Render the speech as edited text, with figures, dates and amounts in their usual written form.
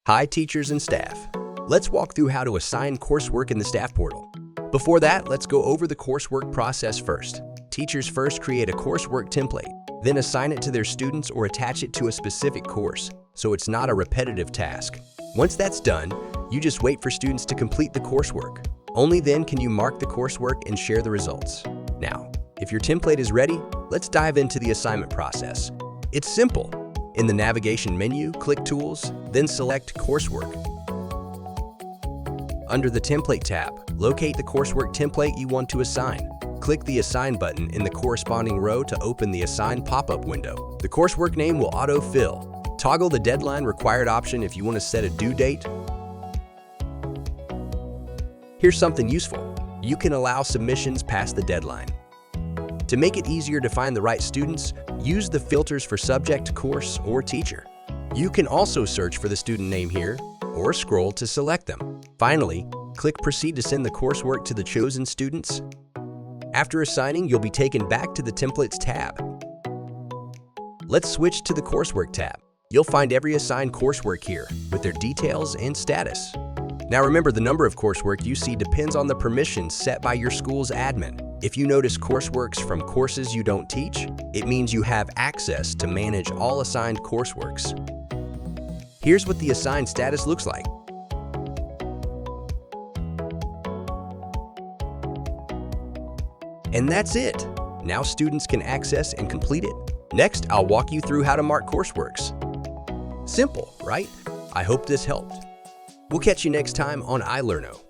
Hi, teachers and staff. Let's walk through how to assign coursework in the staff portal. Before that, let's go over the coursework process first. Teachers first create a coursework template, then assign it to their students or attach it to a specific course, so it's not a repetitive task. Once that's done, you just wait for students to complete the coursework. Only then can you mark the coursework and share the results. Now, if your template is ready, let's dive into the assignment process. It's simple. In the navigation menu, click Tools, then select Coursework. Under the Template tab, locate the coursework template you want to assign. Click the Assign button in the corresponding row to open the Assign pop-up window. The coursework name will auto-fill. Toggle the deadline required option if you want to set a due date. Here's something useful. You can allow submissions past the deadline. To make it easier to find the right students, use the filters for subject, course, or teacher. You can also search for the student name here, or scroll to select them. Finally, click Proceed to send the coursework to the chosen students. After assigning, you'll be taken back to the Templates tab. Let's switch to the Coursework tab. You'll find every assigned coursework here, with their details and status. Now remember, the number of coursework you see depends on the permissions set by your school's admin. If you notice courseworks from courses you don't teach, it means you have access to manage all assigned courseworks. Here's what the assigned status looks like. And that's it. Now students can access and complete it. Next, I'll walk you through how to mark courseworks. Simple, right? I hope this helped. We'll catch you next time on ilerno.